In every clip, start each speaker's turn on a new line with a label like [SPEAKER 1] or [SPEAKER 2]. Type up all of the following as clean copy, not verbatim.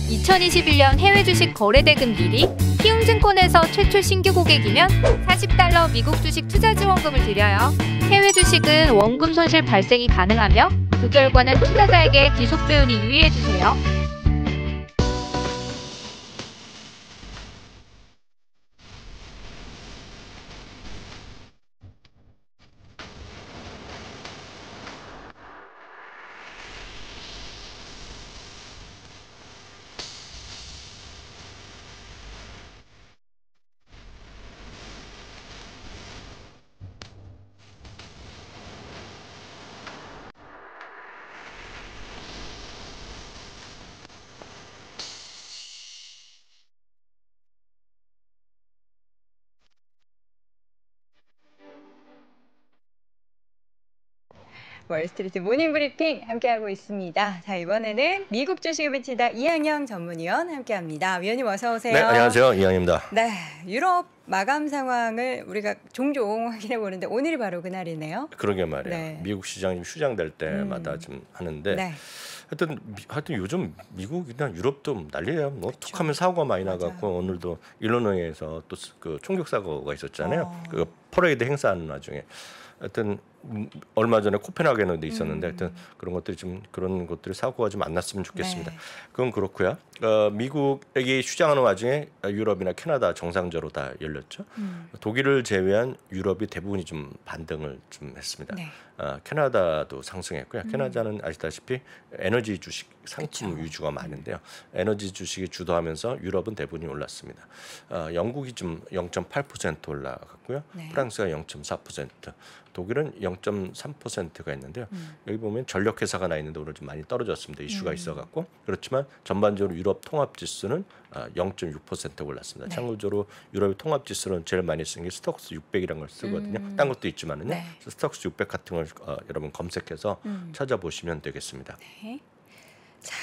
[SPEAKER 1] 2021년 해외 주식 거래 대금 1위, 키움증권에서 최초 신규 고객이면 $40 미국 주식 투자 지원금을 드려요. 해외 주식은 원금 손실 발생이 가능하며 그 결과는 투자자에게 기속배분이 유의해주세요.
[SPEAKER 2] 월스트리트 모닝 브리핑 함께하고 있습니다. 자, 이번에는 미국 주식을 비치다 이항영 전문위원 함께합니다. 위원님 어서 오세요.
[SPEAKER 3] 네, 안녕하세요. 이항입니다.
[SPEAKER 2] 네, 유럽 마감 상황을 우리가 종종 확인해 보는데 오늘이 바로 그날이네요.
[SPEAKER 3] 그러게 말이에요.
[SPEAKER 2] 네.
[SPEAKER 3] 미국 시장이 휴장될 때마다 좀 하는데
[SPEAKER 2] 네.
[SPEAKER 3] 하여튼 요즘 미국이나 유럽도 난리예요. 뭐 툭하면 사고가 많이 나갖고 오늘도 일리노이에서 또 그 총격 사고가 있었잖아요. 그 퍼레이드 행사하는 와중에. 하여튼 얼마 전에 코펜하겐에도 있었는데 하여튼 그런 것들이 사고가 좀 안 났으면 좋겠습니다.
[SPEAKER 2] 네.
[SPEAKER 3] 그건 그렇고요. 미국이 휴장하는 와중에 유럽이나 캐나다 정상적으로 다 열렸죠. 독일을 제외한 유럽이 대부분이 좀 반등을 좀 했습니다.
[SPEAKER 2] 네.
[SPEAKER 3] 캐나다도 상승했고요. 캐나다는 아시다시피 에너지 주식 상품
[SPEAKER 2] 그쵸.
[SPEAKER 3] 위주가 많은데요. 에너지 주식이 주도하면서 유럽은 대부분이 올랐습니다. 영국이 좀 0.8% 올라갔고요.
[SPEAKER 2] 네.
[SPEAKER 3] 프랑스가 0.4%, 독일은 0.3%가 있는데요. 여기 보면 전력 회사가 나 있는데 오늘 좀 많이 떨어졌습니다. 이슈가 있어갖고 그렇지만 전반적으로 유럽 통합 지수는 0.6% 올랐습니다.
[SPEAKER 2] 네.
[SPEAKER 3] 참고적으로 유럽의 통합 지수는 제일 많이 쓰는 게 스톡스 600이라는 걸 쓰거든요. 딴 것도 있지만은요.
[SPEAKER 2] 네.
[SPEAKER 3] 스톡스 600 같은 걸 여러분 검색해서 찾아보시면 되겠습니다.
[SPEAKER 2] 네. 자,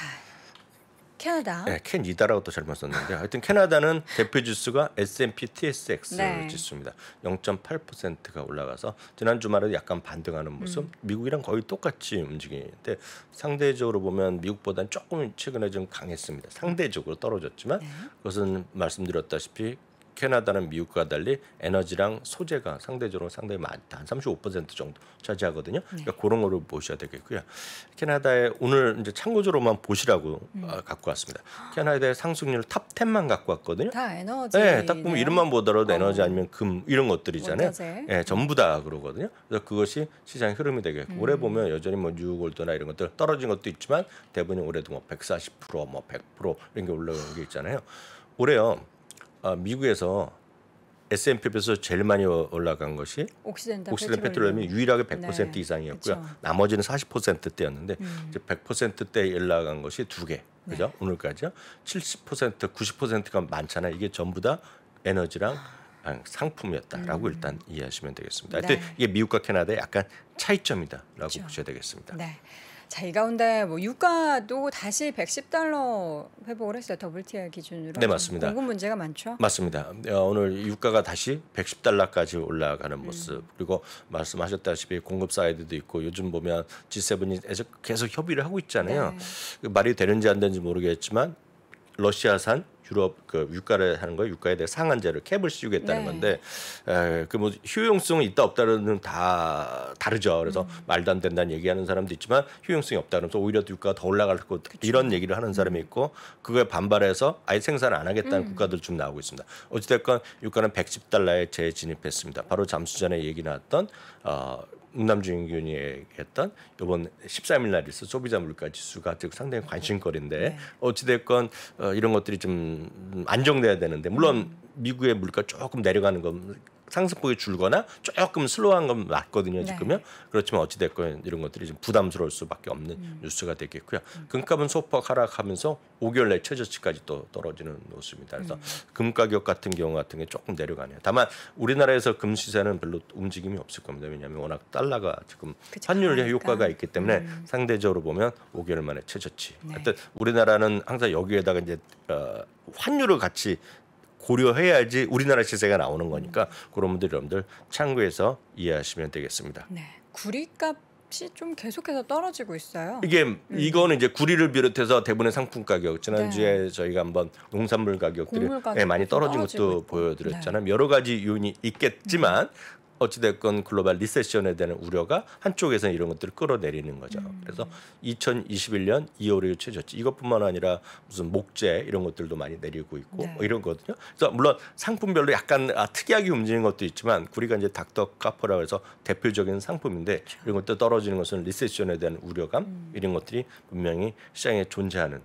[SPEAKER 2] 캐나다.
[SPEAKER 3] 네, 캔이다라고 또 잘못 썼는데 하여튼 캐나다는 대표 지수가 S&P TSX
[SPEAKER 2] 네.
[SPEAKER 3] 지수입니다. 0.8%가 올라가서 지난 주말에 약간 반등하는 모습. 미국이랑 거의 똑같이 움직이는데 상대적으로 보면 미국보다는 조금 최근에 좀 강했습니다. 상대적으로 떨어졌지만 그것은 말씀드렸다시피 캐나다는 미국과 달리 에너지랑 소재가 상대적으로 상당히 많다. 한 35% 정도 차지하거든요. 그러니까 그런 거를 보셔야 되겠고요. 캐나다의 오늘 이제 참고적으로만 보시라고 갖고 왔습니다. 캐나다의 상승률 탑 10만 갖고 왔거든요.
[SPEAKER 2] 다 에너지.
[SPEAKER 3] 네, 딱 보면 이름만 보더라도 에너지 아니면 금 이런 것들이잖아요.
[SPEAKER 2] 원자재.
[SPEAKER 3] 네, 전부 다 그러거든요. 그래서 그것이 시장의 흐름이 되겠고 올해 보면 여전히 뭐 뉴골드나 이런 것들 떨어진 것도 있지만 대부분이 올해도 뭐 140%, 뭐 100% 이런 게 올라오는 게 있잖아요. 올해요. 미국에서 S&P 비해서 제일 많이 올라간 것이 옥시덴탈 페트롤리움이 유일하게 100%
[SPEAKER 2] 네.
[SPEAKER 3] 이상이었고요.
[SPEAKER 2] 그쵸.
[SPEAKER 3] 나머지는 40%대였는데 이제 100%대 올라간 것이 두 개. 그죠? 오늘까지요. 70%, 90%가 많잖아요. 이게 전부 다 에너지랑 상품이었다라고 일단 이해하시면 되겠습니다. 하여튼 이게 미국과 캐나다의 약간 차이점이다라고 보셔야 되겠습니다.
[SPEAKER 2] 네. 자, 이 가운데 뭐 유가도 다시 $110 회복을 했어요. WTI 기준으로.
[SPEAKER 3] 네, 맞습니다.
[SPEAKER 2] 공급 문제가 많죠.
[SPEAKER 3] 맞습니다. 오늘 유가가 다시 $110까지 올라가는 모습. 그리고 말씀하셨다시피 공급 사이드도 있고 요즘 보면 G7이 계속 협의를 하고 있잖아요. 말이 되는지 안 되는지 모르겠지만 러시아산 유럽 그 유가를 하는 거 유가에 대해 상한제를 캡을 씌우겠다는 건데 그 뭐 효용성은 있다 없다는 다 다르죠. 그래서 말도 안 된다는 얘기하는 사람도 있지만 효용성이 없다 그러면서 오히려 유가가 더 올라갈 거 이런 얘기를 하는 사람이 있고 그거에 반발해서 아예 생산을 안 하겠다는 국가들 좀 나오고 있습니다. 어찌됐건 유가는 $110에 재진입했습니다. 바로 잠시 전에 얘기 나왔던 음남주인균이 얘기했던 이번 13일 날 있어 소비자 물가 지수가 상당히 관심거리인데 어찌됐건 이런 것들이 좀 안정돼야 되는데 물론 미국의 물가 조금 내려가는 건 상승폭이 줄거나 조금 슬로우한 건 맞거든요 지금요. 그렇지만 어찌됐건 이런 것들이 좀 부담스러울 수밖에 없는 뉴스가 되겠고요. 금값은 소폭 하락하면서 5개월 내 최저치까지 또 떨어지는 모습입니다. 그래서 금 가격 같은 경우 같은 게 조금 내려가네요. 다만 우리나라에서 금 시세는 별로 움직임이 없을 겁니다. 왜냐하면 워낙 달러가 지금 환율의 효과가 있기 때문에 상대적으로 보면 5개월 만에 최저치. 하여튼 우리나라는 항상 여기에다가 이제 환율을 같이 고려해야지 우리나라 시세가 나오는 거니까 그런 분들 여러분들 참고해서 이해하시면 되겠습니다.
[SPEAKER 2] 네, 구리값 역시 좀 계속해서 떨어지고 있어요.
[SPEAKER 3] 이게 이거는 이제 구리를 비롯해서 대부분의 상품 가격 지난주에 저희가 한번 농산물 가격들이
[SPEAKER 2] 곡물 가격이
[SPEAKER 3] 많이 떨어진
[SPEAKER 2] 떨어지고
[SPEAKER 3] 것도
[SPEAKER 2] 있고.
[SPEAKER 3] 보여드렸잖아요. 여러 가지 요인이 있겠지만 어찌됐건 글로벌 리세션에 대한 우려가 한쪽에서는 이런 것들을 끌어내리는 거죠. 그래서 2021년 2월이 최저치 이것뿐만 아니라 무슨 목재 이런 것들도 많이 내리고 있고 뭐 이런 거거든요. 그래서 물론 상품별로 약간 특이하게 움직이는 것도 있지만 구리가 이제 닥터 카퍼라고 해서 대표적인 상품인데 이런 것도 떨어지는 것은 리세션에 대한 우려감 이런 것들이 분명히 시장에 존재하는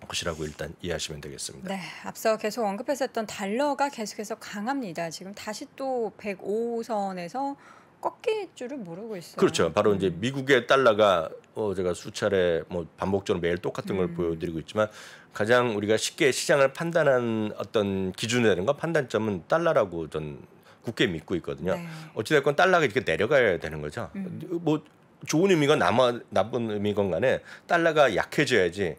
[SPEAKER 3] 것이라고 일단 이해하시면 되겠습니다.
[SPEAKER 2] 네, 앞서 계속 언급했었던 달러가 계속해서 강합니다. 지금 다시 또 105선에서 꺾일 줄을 모르고 있어요.
[SPEAKER 3] 그렇죠. 바로 이제 미국의 달러가 제가 수차례 뭐 반복적으로 매일 똑같은 걸 보여드리고 있지만 가장 우리가 쉽게 시장을 판단한 어떤 기준이라는 건 판단점은 달러라고 전 굳게 믿고 있거든요. 어찌됐건 달러가 이렇게 내려가야 되는 거죠. 뭐 좋은 의미건 나쁜 의미건 간에 달러가 약해져야지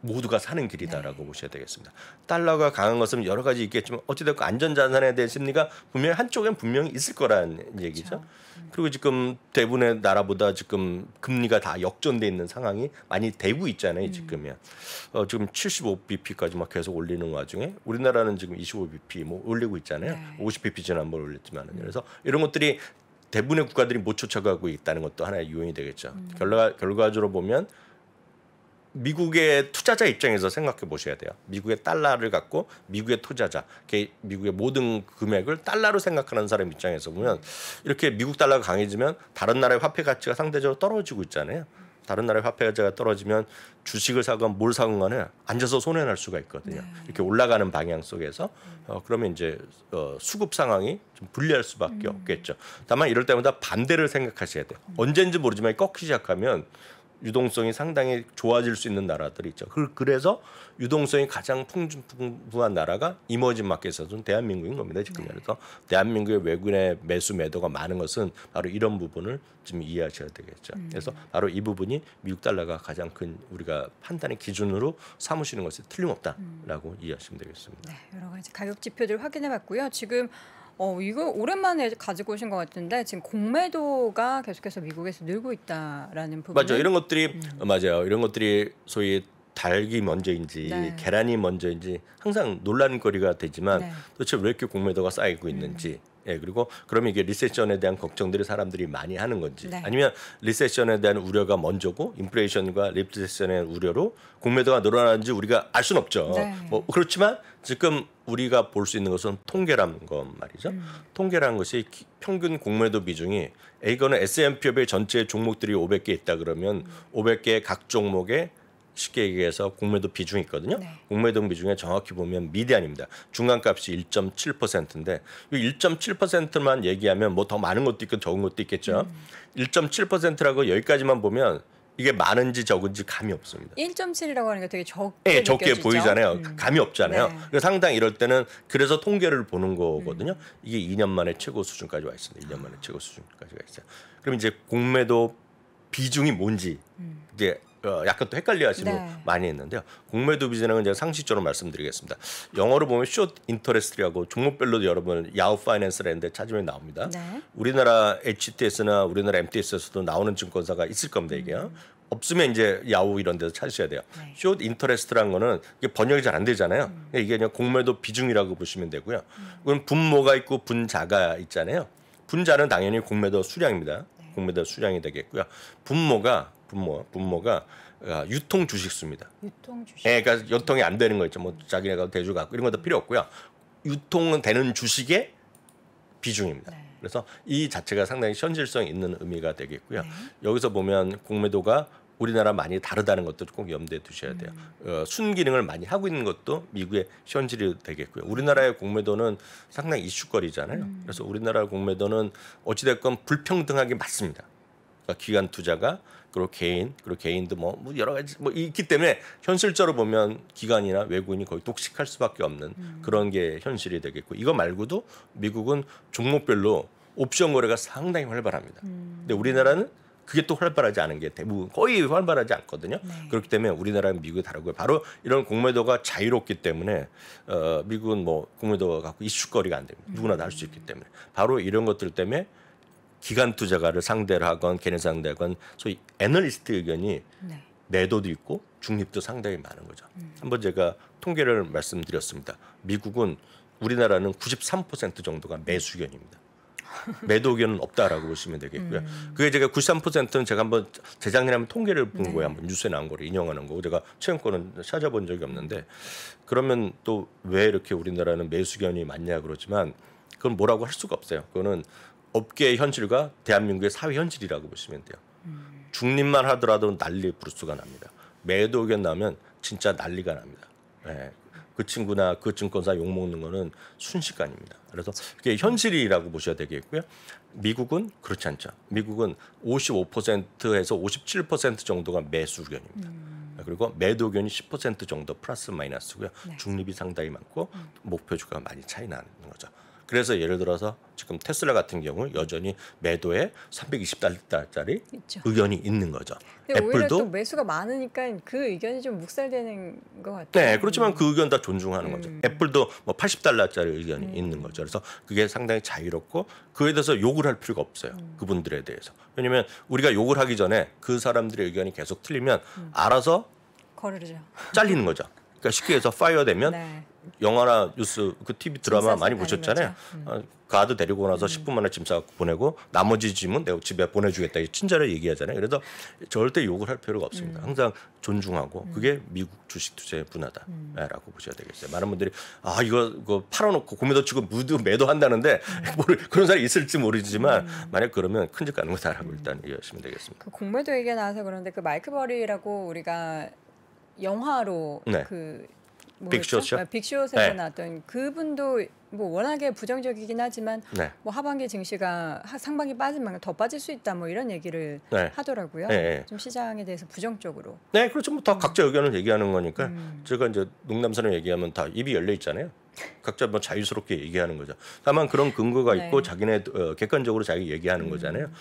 [SPEAKER 3] 모두가 사는 길이다라고 보셔야 되겠습니다. 달러가 강한 것은 여러 가지 있겠지만 어찌됐건 안전자산에 대한 심리가 분명히 한쪽엔 분명히 있을 거라는 얘기죠. 그리고 지금 대부분의 나라보다 지금 금리가 다 역전돼 있는 상황이 많이 되고 있잖아요. 지금이야. 지금 75bp까지 막 계속 올리는 와중에 우리나라는 지금 25bp 뭐 올리고 있잖아요. 50bp 지난번 올렸지만은 그래서 이런 것들이 대부분의 국가들이 못 쫓아가고 있다는 것도 하나의 요인이 되겠죠. 결과적으로 보면 미국의 투자자 입장에서 생각해 보셔야 돼요. 미국의 달러를 갖고 미국의 투자자, 미국의 모든 금액을 달러로 생각하는 사람 입장에서 보면 이렇게 미국 달러가 강해지면 다른 나라의 화폐 가치가 상대적으로 떨어지고 있잖아요. 다른 나라의 화폐 가치가 떨어지면 주식을 사건 뭘 사건 간에 앉아서 손해날 수가 있거든요. 이렇게 올라가는 방향 속에서 그러면 이제 수급 상황이 좀 불리할 수밖에 없겠죠. 다만 이럴 때마다 반대를 생각하셔야 돼요. 언제인지 모르지만 꺾이기 시작하면 유동성이 상당히 좋아질 수 있는 나라들이 있죠. 그래서 유동성이 가장 풍부한 나라가 이머징 마켓에서는 대한민국인 겁니다. 지금 그래서 대한민국의 외국인의 매수 매도가 많은 것은 바로 이런 부분을 좀 이해하셔야 되겠죠. 그래서 바로 이 부분이 미국 달러가 가장 큰 우리가 판단의 기준으로 삼으시는 것이 틀림없다라고 이해하시면 되겠습니다.
[SPEAKER 2] 네, 여러 가지 가격 지표들 확인해봤고요. 지금 이거 오랜만에 가지고 오신 것 같은데 지금 공매도가 계속해서 미국에서 늘고 있다라는 부분.
[SPEAKER 3] 맞아요. 이런 것들이 맞아요. 이런 것들이 소위 닭이 먼저인지 계란이 먼저인지 항상 논란거리가 되지만 도대체 왜 이렇게 공매도가 쌓이고 있는지 그리고 그러면 이게 리세션에 대한 걱정들을 사람들이 많이 하는 건지 아니면 리세션에 대한 우려가 먼저고 인플레이션과 리세션의 우려로 공매도가 늘어나는지 우리가 알 수는 없죠. 뭐 그렇지만 지금 우리가 볼 수 있는 것은 통계라는 건 말이죠. 통계라는 것이 평균 공매도 비중이 이거는 S&P 500 전체 종목들이 500개 있다 그러면 500개 각 종목에 쉽게 얘기해서 공매도 비중이 있거든요. 공매도 비중에 정확히 보면 미디안입니다. 중간값이 1.7%인데 이 1.7%만 얘기하면 뭐 더 많은 것도 있고 적은 것도 있겠죠. 1.7%라고 여기까지만 보면 이게 많은지 적은지 감이 없습니다.
[SPEAKER 2] 1.7이라고 하니까 되게 적게
[SPEAKER 3] 적게
[SPEAKER 2] 느껴지죠?
[SPEAKER 3] 보이잖아요. 감이 없잖아요. 그래서 상당히 이럴 때는 그래서 통계를 보는 거거든요. 이게 2년 만에 최고 수준까지 와 있습니다. 2년 만에 최고 수준까지 와 있어요. 그럼 이제 공매도 비중이 뭔지 이제 약간 또 헷갈려하시는 분 많이 있는데요. 공매도 비중은 제가 상식적으로 말씀드리겠습니다. 영어로 보면 숏 인터레스트라고 종목별로 여러분 야후 파이낸스라는 데 찾으면 나옵니다. 우리나라 HTS나 우리나라 MTS에서도 나오는 증권사가 있을 겁니다. 이게 없으면 이제 야후 이런 데서 찾으셔야 돼요. 숏 인터레스트라는 거는 이게 번역이 잘 안 되잖아요. 이게 그냥 공매도 비중이라고 보시면 되고요. 그럼 분모가 있고 분자가 있잖아요. 분자는 당연히 공매도 수량입니다. 공매도 수량이 되겠고요. 분모가 유통 주식수입니다.
[SPEAKER 2] 유통 주식.
[SPEAKER 3] 그러니까 유통이 안 되는 거 있죠. 뭐 자기네가 대주 갖고 이런 것도 필요 없고요. 유통은 되는 주식의 비중입니다. 그래서 이 자체가 상당히 현실성 있는 의미가 되겠고요. 여기서 보면 공매도가 우리나라 많이 다르다는 것도 꼭 염두에 두셔야 돼요. 순기능을 많이 하고 있는 것도 미국의 현실이 되겠고요. 우리나라의 공매도는 상당히 이슈거리잖아요. 그래서 우리나라 공매도는 어찌됐건 불평등하게 맞습니다. 그러니까 기관 투자가 그리고 개인도 뭐 여러 가지 뭐 있기 때문에 현실적으로 보면 기관이나 외국인이 거의 독식할 수밖에 없는 그런 게 현실이 되겠고 이거 말고도 미국은 종목별로 옵션 거래가 상당히 활발합니다. 근데 우리나라는 그게 또 활발하지 않은 게 대부분 거의 활발하지 않거든요. 그렇기 때문에 우리나라는 미국이 다르고요. 바로 이런 공매도가 자유롭기 때문에 미국은 뭐 공매도가 갖고 이슈거리가 안 됩니다. 누구나 다 할 수 있기 때문에 바로 이런 것들 때문에 기관 투자가를 상대로 하건 걔네 상대하건 소위 애널리스트 의견이
[SPEAKER 2] 네.
[SPEAKER 3] 매도도 있고 중립도 상당히 많은 거죠. 한번 제가 통계를 말씀드렸습니다. 미국은 우리나라는 93% 정도가 매수 의견입니다. 매도 의견은 없다라고 보시면 되겠고요. 그게 제가 93%는 제가 한번 재작년에 한번 통계를 본 거예요. 한번 뉴스에 나온 거를 인용하는 거고 제가 최근 거는 찾아본 적이 없는데 그러면 또 왜 이렇게 우리나라는 매수 의견이 많냐 그러지만 그건 뭐라고 할 수가 없어요. 그거는 업계의 현실과 대한민국의 사회 현실이라고 보시면 돼요. 중립만 하더라도 난리 부르스가 납니다. 매도 의견 나오면 진짜 난리가 납니다. 네. 그 친구나 그 증권사 욕먹는 거는 순식간입니다. 그래서 그게 현실이라고 보셔야 되겠고요. 미국은 그렇지 않죠. 미국은 55%에서 57% 정도가 매수 의견입니다. 그리고 매도 의견이 10% 정도 플러스 마이너스고요.
[SPEAKER 2] 네.
[SPEAKER 3] 중립이 상당히 많고 목표주가 많이 차이 나는 거죠. 그래서 예를 들어서 지금 테슬라 같은 경우 여전히 매도에 320달러짜리
[SPEAKER 2] 있죠.
[SPEAKER 3] 의견이 있는 거죠.
[SPEAKER 2] 근데 오히려 또
[SPEAKER 3] 애플도
[SPEAKER 2] 매수가 많으니까 그 의견이 좀 묵살되는 것 같아요.
[SPEAKER 3] 네, 그렇지만 그 의견 다 존중하는 거죠. 애플도 뭐 80달러짜리 의견이 있는 거죠. 그래서 그게 상당히 자유롭고 그에 대해서 욕을 할 필요가 없어요. 그분들에 대해서. 왜냐하면 우리가 욕을 하기 전에 그 사람들의 의견이 계속 틀리면 알아서
[SPEAKER 2] 거르죠.
[SPEAKER 3] 잘리는 거죠. 그러니까 쉽게 해서 파이어 되면
[SPEAKER 2] 네.
[SPEAKER 3] 영화나 뉴스 그 TV 드라마 많이
[SPEAKER 2] 진사스
[SPEAKER 3] 보셨잖아요. 가드 데리고 나서 10분 만에 짐 싸고 보내고 나머지 짐은 내가 집에 보내주겠다 친절하게 얘기하잖아요. 그래서 절대 욕을 할 필요가 없습니다. 항상 존중하고 그게 미국 주식 투자의 문화다라고 보셔야 되겠어요. 많은 분들이 아 이거 팔아놓고 고매도 치고 매도한다는데 그런 사람이 있을지 모르지만 만약 그러면 큰 집 가는 거다라고 일단 이해하시면 되겠습니다.
[SPEAKER 2] 그 공매도 얘기가 나와서 그런데 그 마이크 버리라고 우리가 영화로
[SPEAKER 3] 네.
[SPEAKER 2] 그
[SPEAKER 3] 빅숏이요?
[SPEAKER 2] 빅숏에서
[SPEAKER 3] 네.
[SPEAKER 2] 나왔던 그분도 뭐 워낙에 부정적이긴 하지만
[SPEAKER 3] 네.
[SPEAKER 2] 뭐 하반기 증시가 상반기 빠지면 더 빠질 수 있다 뭐 이런 얘기를
[SPEAKER 3] 네.
[SPEAKER 2] 하더라고요.
[SPEAKER 3] 네.
[SPEAKER 2] 좀 시장에 대해서 부정적으로.
[SPEAKER 3] 네, 그렇죠. 뭐 다 각자 의견을 얘기하는 거니까 제가 이제 농담처럼 얘기하면 다 입이 열려 있잖아요. 각자 뭐 자유스럽게 얘기하는 거죠. 다만 그런 근거가
[SPEAKER 2] 네.
[SPEAKER 3] 있고 자기네 객관적으로 자기 얘기하는 거잖아요.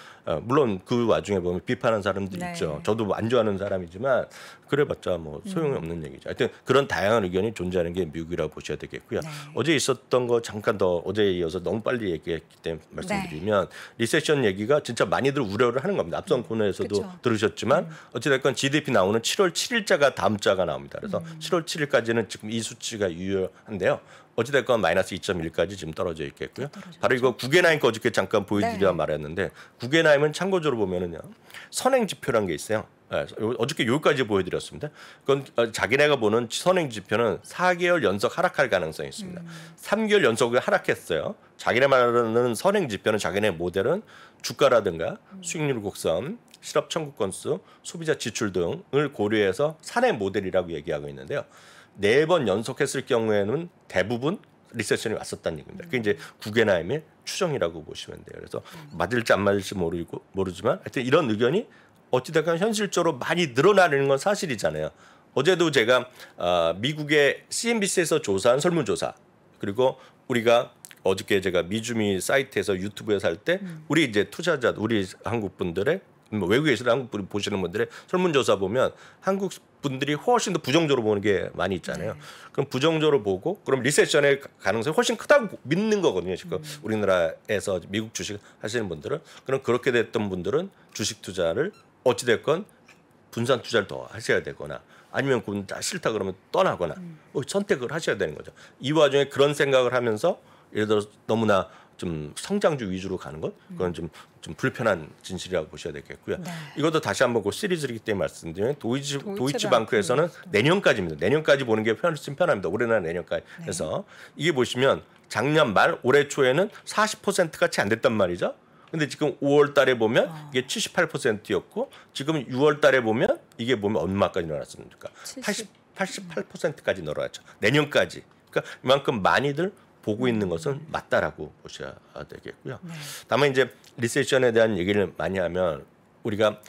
[SPEAKER 3] 물론 그 와중에 보면 비판하는 사람들이
[SPEAKER 2] 네.
[SPEAKER 3] 있죠. 저도 안 좋아하는 사람이지만 그래봤자 뭐 소용이 없는 얘기죠. 하여튼 그런 다양한 의견이 존재하는 게 미국이라고 보셔야 되겠고요.
[SPEAKER 2] 네.
[SPEAKER 3] 어제 있었던 거 잠깐 더 어제에 이어서 너무 빨리 얘기했기 때문에 말씀드리면 리세션 얘기가 진짜 많이들 우려를 하는 겁니다. 앞선 코너에서도
[SPEAKER 2] 그쵸.
[SPEAKER 3] 들으셨지만 어찌됐건 GDP 나오는 7월 7일자가 다음 자가 나옵니다. 그래서 7월 7일까지는 지금 이 수치가 유효한데요. 어찌됐건 마이너스 2.1까지 지금 떨어져 있겠고요. 바로 이거 구겐하임 거 어저께 잠깐 보여드려
[SPEAKER 2] 네.
[SPEAKER 3] 말했는데 구겐하임은 참고적으로 보면은요 선행 지표란 게 있어요. 네, 어저께 여기까지 보여드렸습니다. 그건 자기네가 보는 선행 지표는 4개월 연속 하락할 가능성이 있습니다. 3개월 연속을 하락했어요. 자기네 말하는 선행 지표는 자기네 모델은 주가라든가 수익률 곡선, 실업 청구 건수, 소비자 지출 등을 고려해서 사내 모델이라고 얘기하고 있는데요. 4번 연속했을 경우에는 대부분 리세션이 왔었다는 얘기입니다. 그게 이제 구겐하임의 추정이라고 보시면 돼요. 그래서 맞을지 안 맞을지 모르지만 하여튼 이런 의견이 어찌됐건 현실적으로 많이 늘어나는 건 사실이잖아요. 어제도 제가 미국의 CNBC에서 조사한 설문조사 그리고 우리가 어저께 제가 미주미 사이트에서 유튜브에서 할 때 우리 이제 투자자 우리 한국 분들의 뭐 외국에 계시는 한국 분 보시는 분들의 설문조사 보면 한국 분들이 훨씬 더 부정적으로 보는 게 많이 있잖아요. 그럼 부정적으로 보고 그럼 리세션의 가능성이 훨씬 크다고 믿는 거거든요. 지금 우리나라에서 미국 주식 하시는 분들은 그럼 그렇게 됐던 분들은 주식 투자를 어찌됐건 분산 투자를 더 하셔야 되거나 아니면 그건 다 싫다 그러면 떠나거나 선택을 하셔야 되는 거죠. 이 와중에 그런 생각을 하면서 예를 들어 너무나 좀 성장주 위주로 가는 것 그건 좀 불편한 진실이라고 보셔야 되겠고요.
[SPEAKER 2] 네.
[SPEAKER 3] 이것도 다시 한번 그 시리즈이기 때문에 말씀드리면 도이치방크에서는 내년까지입니다. 내년까지 보는 게 훨씬 편합니다. 올해나 내년까지 해서 이게 보시면 작년 말 올해 초에는 40%같이 안 됐단 말이죠. 근데 지금 5월 달에 보면 이게 78%였고 지금 6월 달에 보면 이게 보면 얼마까지 늘어났습니까? 88%까지 늘어났죠. 내년까지. 그러니까 이만큼 많이들 보고 있는 것은 맞다라고 보셔야 되겠고요. 다만 이제 리세션에 대한 얘기를 많이 하면 우리가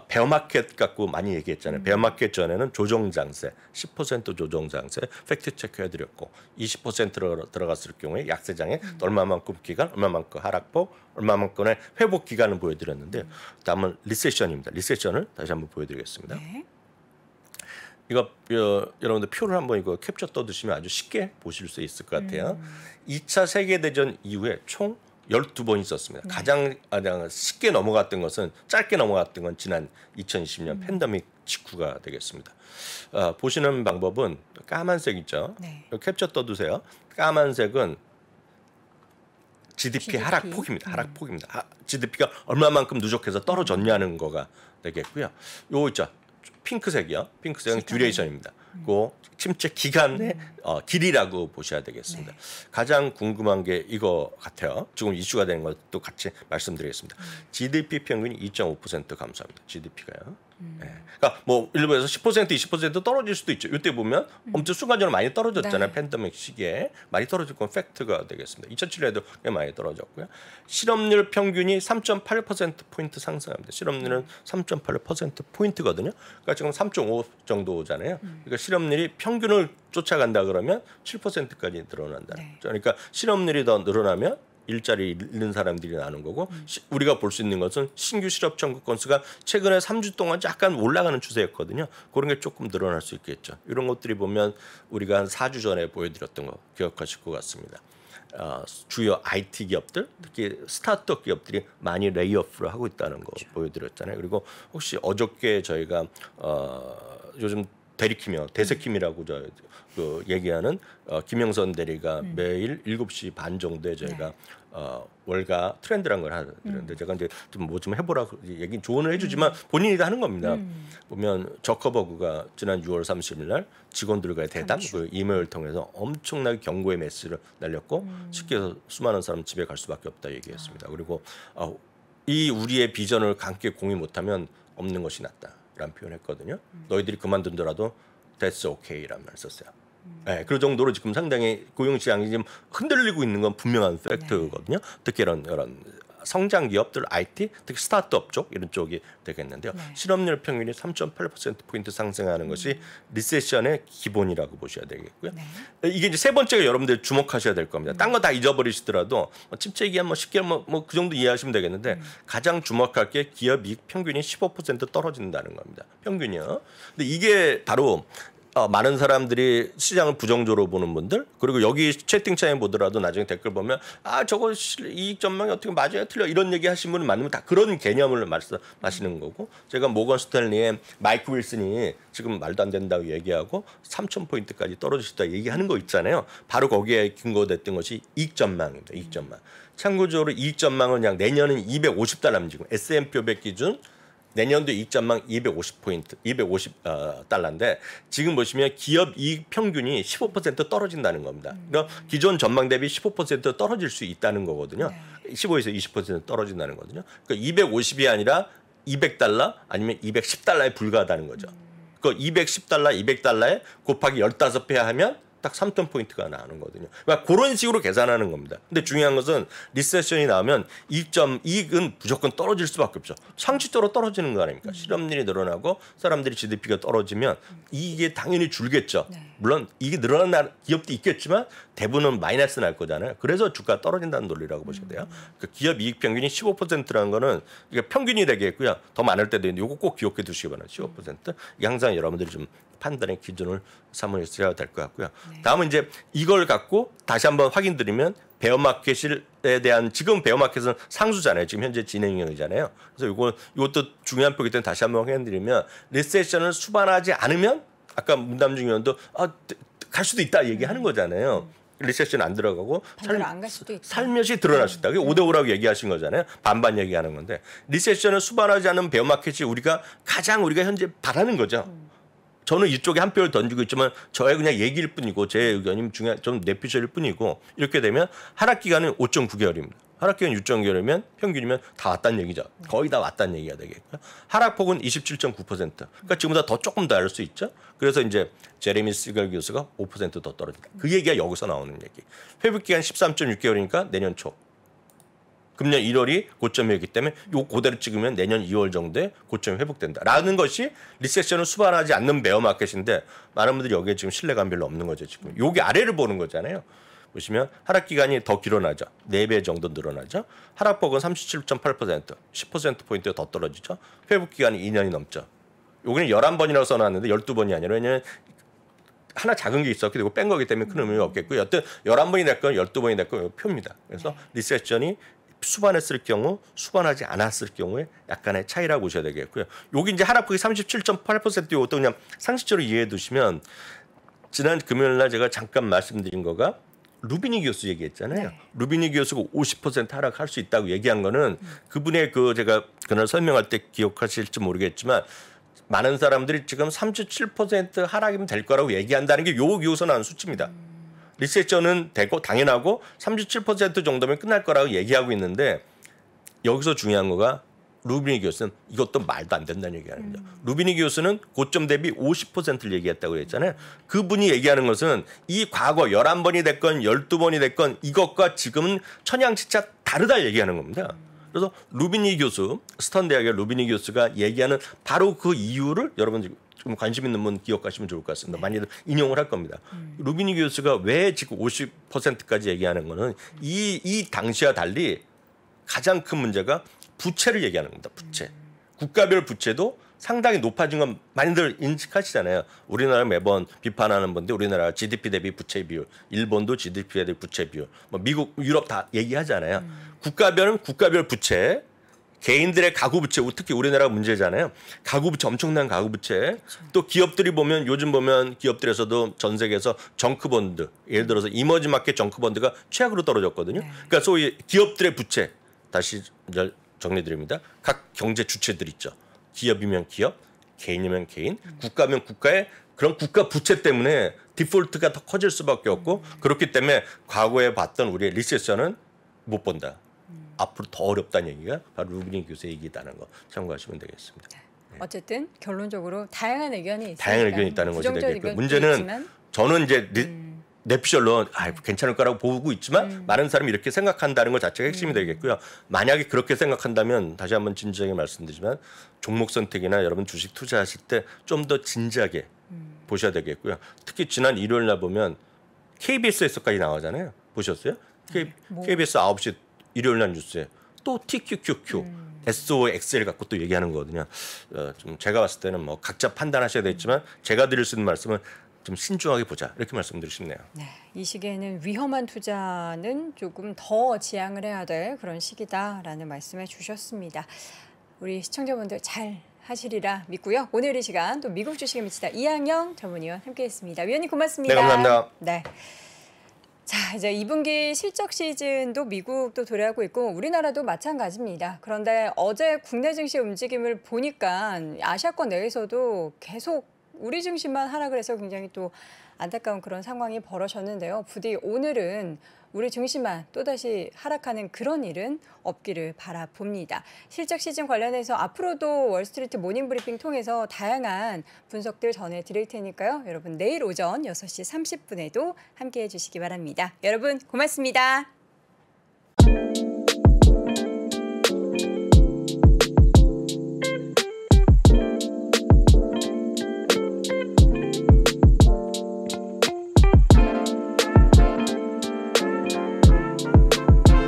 [SPEAKER 3] 베어마켓 갖고 많이 얘기했잖아요. 베어마켓 전에는 조정장세, 10% 조정장세 팩트 체크해드렸고 20%로 들어갔을 경우에 약세장에 얼마만큼 기간, 얼마만큼 하락폭, 얼마만큼의 회복 기간을 보여드렸는데 다음은 리세션입니다. 리세션을 다시 한번 보여드리겠습니다.
[SPEAKER 2] 네.
[SPEAKER 3] 이거 여러분들 표를 한번 이거 캡처 떠두시면 아주 쉽게 보실 수 있을 것 같아요. 2차 세계대전 이후에 총 12번 있었습니다. 가장 쉽게 넘어갔던 것은 짧게 넘어갔던 건 지난 2020년 팬데믹 직후가 되겠습니다. 보시는 방법은 까만색 있죠.
[SPEAKER 2] 네.
[SPEAKER 3] 캡처 떠두세요. 까만색은 GDP 하락폭입니다. 하락폭입니다. GDP가 얼마만큼 누적해서 떨어졌냐는 거가 되겠고요. 요거 있죠. 핑크색이요. 핑크색은 듀레이션입니다. 그 침체 기간의 길이라고 보셔야 되겠습니다. 가장 궁금한 게 이거 같아요. 지금 이슈가 되는 것도 같이 말씀드리겠습니다. GDP 평균이 2.5% 감소합니다. GDP가요. 네. 그러니까 뭐 일부에서 10% 20% 떨어질 수도 있죠. 이때 보면 엄청 순간적으로 많이 떨어졌잖아요. 팬데믹 시기에 많이 떨어질 건 팩트가 되겠습니다. 2007년에도 꽤 많이 떨어졌고요. 실업률 평균이 3.8% 포인트 상승합니다. 실업률은 3.8% 포인트거든요. 그러니까 지금 3.5 정도잖아요. 그러니까 실업률이 평균을 쫓아간다 그러면 7%까지 늘어난다. 그러니까 실업률이 더 늘어나면 일자리 잃는 사람들이 나는 거고 우리가 볼 수 있는 것은 신규 실업 청구 건수가 최근에 3주 동안 약간 올라가는 추세였거든요. 그런 게 조금 늘어날 수 있겠죠. 이런 것들이 보면 우리가 한 4주 전에 보여드렸던 거 기억하실 것 같습니다. 주요 IT 기업들, 특히 스타트업 기업들이 많이 레이오프를 하고 있다는 거 보여드렸잖아요. 그리고 혹시 어저께 저희가 요즘 대리킴이요, 대세킴이라고 그 얘기하는 김영선 대리가 매일 7시 반 정도에 저희가 월가 트렌드란 걸 하는데 제가 이제 좀 뭐 좀 해보라고 얘기 조언을 해주지만 본인이 다 하는 겁니다. 보면 저커버그가 지난 6월 30일 날 직원들과의 대담 그 이메일을 통해서 엄청나게 경고의 메시지를 날렸고 쉽게 해서 수많은 사람 집에 갈 수밖에 없다 얘기했습니다. 그리고 이 우리의 비전을 함께 공유 못하면 없는 것이 낫다라는 표현했거든요. 너희들이 그만둔더라도 that's okay라는 말을 썼어요. 네, 그 정도로 지금 상당히 고용 시장이 지금 흔들리고 있는 건 분명한 팩트거든요. 특히 이런 성장 기업들, IT, 특히 스타트업 쪽 이런 쪽이 되겠는데요. 실업률 평균이 3.8% 포인트 상승하는 것이 리세션의 기본이라고 보셔야 되겠고요. 이게 이제 세 번째가 여러분들 주목하셔야 될 겁니다. 딴 거 다 잊어버리시더라도 침체 기간 뭐 10개월 뭐 그 정도 이해하시면 되겠는데 가장 주목할 게 기업 이익 평균이 15% 떨어진다는 겁니다. 평균이요. 근데 이게 바로 많은 사람들이 시장을 부정적으로 보는 분들 그리고 여기 채팅창에 보더라도 나중에 댓글 보면 저거 이익 전망이 어떻게 맞아요 틀려 이런 얘기 하신 분은 많으면 다 그런 개념을 말씀하시는 거고 제가 모건 스탠리의 마이크 윌슨이 지금 말도 안 된다고 얘기하고 3,000포인트까지 떨어지셨다 얘기하는 거 있잖아요. 바로 거기에 근거됐던 것이 이익 전망입니다. 이익 전망. 참고적으로 이익 전망은 그냥 내년은 250달러입니다. 지금 S&P 500 기준 내년도 이익 전망 250포인트, 250달러인데 지금 보시면 기업 이익 평균이 15% 떨어진다는 겁니다. 그러니까 기존 전망 대비 15% 떨어질 수 있다는 거거든요. 15에서 20% 떨어진다는 거거든요. 그러니까 250이 아니라 200달러 아니면 210달러에 불과하다는 거죠. 그 210달러, 200달러에 곱하기 15배 하면 딱 3,000포인트가 나오는 거거든요. 그러니까 그런 식으로 계산하는 겁니다. 근데 중요한 것은 리세션이 나오면 이익은 무조건 떨어질 수밖에 없죠. 상식적으로 떨어지는 거 아닙니까? 실업률이 늘어나고 사람들이 GDP가 떨어지면 이익이 당연히 줄겠죠. 물론 이게 늘어나는 기업도 있겠지만 대부분은 마이너스 날 거잖아요. 그래서 주가 떨어진다는 논리라고 보셔야 돼요. 그 기업 이익 평균이 15%라는 거는 이게 평균이 되겠고요. 더 많을 때도 있는데 이거 꼭 기억해 두시기 바랍니다. 15%. 이게 항상 여러분들이 좀 판단의 기준을 삼으셔야 될 것 같고요. 다음은 이제 이걸 갖고 다시 한번 확인드리면 베어마켓에 대한 지금 베어마켓은 상수잖아요. 지금 현재 진행형이잖아요. 그래서 이것도 중요한 표기 때문에 다시 한번 확인드리면 리세션을 수반하지 않으면 아까 문담중 의원도 갈 수도 있다 얘기하는 거잖아요. 리세션 안 들어가고 살며시 드러날 수 있다. 그게 5대5라고 얘기하신 거잖아요. 반반 얘기하는 건데 리세션을 수반하지 않은 베어마켓이 우리가 현재 바라는 거죠. 저는 이쪽에 한 표를 던지고 있지만 저의 그냥 얘기일 뿐이고 제 의견이 좀 내피셜일 뿐이고 이렇게 되면 하락 기간은 5.9개월입니다. 하락 기간 6.9개월이면 평균이면 다 왔다는 얘기죠. 거의 다 왔다는 얘기가 되겠고요. 하락폭은 27.9%. 그러니까 지금보다 조금 더 할 수 있죠. 그래서 이제 제레미 시걸 교수가 5% 더 떨어진다. 그 얘기가 여기서 나오는 얘기. 회복 기간 13.6개월이니까 내년 초. 금년 1월이 고점이었기 때문에 요 그대로 찍으면 내년 2월 정도에 고점이 회복된다라는 것이 리세션을 수반하지 않는 베어마켓인데 많은 분들이 여기에 지금 신뢰감 별로 없는 거죠. 지금 여기 아래를 보는 거잖아요. 보시면 하락 기간이 더 길어나죠. 4배 정도 늘어나죠. 하락폭은 37.8%, 10%포인트가 더 떨어지죠. 회복 기간이 2년이 넘죠. 여기는 11번이라고 써놨는데 12번이 아니라 왜냐하면 하나 작은 게 있었기 때문에 뺀 거기 때문에 큰 의미가 없겠고요. 여튼 11번이 됐건 12번이 됐건 표입니다. 그래서 리세션이 수반했을 경우, 수반하지 않았을 경우에 약간의 차이라고 보셔야 되겠고요. 여기 이제 하락폭이 37.8% 이것도 그냥 상식적으로 이해해 두시면 지난 금요일 날 제가 잠깐 말씀드린 거가 루비니 교수 얘기했잖아요.
[SPEAKER 2] 네.
[SPEAKER 3] 루비니 교수가 50% 하락할 수 있다고 얘기한 거는 그분의 그 제가 그날 설명할 때 기억하실지 모르겠지만 많은 사람들이 지금 37% 하락이면 될 거라고 얘기한다는 게 요 교수에서 나온 수치입니다. 리세션은 되고 당연하고 37% 정도면 끝날 거라고 얘기하고 있는데 여기서 중요한 거가 루비니 교수는 이것도 말도 안 된다는 얘기하는 거죠. 루비니 교수는 고점 대비 50%를 얘기했다고 했잖아요. 그분이 얘기하는 것은 이 과거 11번이 됐건 12번이 됐건 이것과 지금은 천양지차 다르다 얘기하는 겁니다. 그래서 루비니 교수, 스턴 대학의 루비니 교수가 얘기하는 바로 그 이유를 여러분 좀 관심 있는 분 기억하시면 좋을 것 같습니다. 많이들 인용을 할 겁니다. 루비니 교수가 왜 지금 50%까지 얘기하는 거는 이 당시와 달리 가장 큰 문제가 부채를 얘기하는 겁니다. 부채. 국가별 부채도 상당히 높아진 건 많이들 인식하시잖아요. 우리나라 매번 비판하는 건데 우리나라 GDP 대비 부채 비율, 일본도 GDP 대비 부채 비율, 뭐 미국, 유럽 다 얘기하잖아요. 국가별은 국가별 부채, 개인들의 가구 부채, 특히 우리나라가 문제잖아요. 가구 부채, 엄청난 가구 부채. 또 기업들이 보면 요즘 보면 기업들에서도 전 세계에서 정크 본드, 예를 들어서 이머징 마켓 정크 본드가 최악으로 떨어졌거든요. 그러니까 소위 기업들의 부채, 다시 정리드립니다. 각 경제 주체들 있죠. 기업이면 기업, 개인이면 개인, 국가면 국가의 그런 국가 부채 때문에 디폴트가 더 커질 수밖에 없고 그렇기 때문에 과거에 봤던 우리의 리세션은 못 본다. 앞으로 더 어렵다는 얘기가 바로 루비니 교수의 얘기다는 거 참고하시면 되겠습니다.
[SPEAKER 2] 어쨌든 결론적으로 다양한 의견이 있으니까
[SPEAKER 3] 다양한 의견이 있다는 것이
[SPEAKER 2] 부정적
[SPEAKER 3] 되겠고요.
[SPEAKER 2] 의견도
[SPEAKER 3] 문제는
[SPEAKER 2] 있지만,
[SPEAKER 3] 저는 이제 내피셜로 괜찮을 거라고 보고 있지만 많은 사람이 이렇게 생각한다는 것 자체가 핵심이 되겠고요. 만약에 그렇게 생각한다면 다시 한번 진지하게 말씀드리지만 종목 선택이나 여러분 주식 투자하실 때 좀 더 진지하게 보셔야 되겠고요. 특히 지난 일요일 날 보면 KBS에서까지 나오잖아요. 보셨어요? KBS 9시 일요일 날 뉴스에 또 TQQQ, SOXL 갖고 또 얘기하는 거거든요. 좀 제가 봤을 때는 뭐 각자 판단하셔야 되겠지만 제가 드릴 수 있는 말씀은 좀 신중하게 보자 이렇게 말씀드리고 싶네요.
[SPEAKER 2] 네, 이 시기에는 위험한 투자는 조금 더 지양을 해야 될 그런 시기다라는 말씀해 주셨습니다. 우리 시청자분들 잘 하시리라 믿고요. 오늘 이 시간 또 미국 주식에 미치다 이항영 전문위원 함께했습니다. 위원님 고맙습니다.
[SPEAKER 3] 네, 감사합니다.
[SPEAKER 2] 네. 자, 이제 2분기 실적 시즌도 미국도 도래하고 있고 우리나라도 마찬가지입니다. 그런데 어제 국내 증시 움직임을 보니까 아시아권 내에서도 계속 우리 증시만 하락을 해서 굉장히 또 안타까운 그런 상황이 벌어졌는데요. 부디 오늘은 우리 증시만 또다시 하락하는 그런 일은 없기를 바라봅니다. 실적 시즌 관련해서 앞으로도 월스트리트 모닝브리핑 통해서 다양한 분석들 전해드릴 테니까요. 여러분 내일 오전 6시 30분에도 함께해 주시기 바랍니다. 여러분 고맙습니다.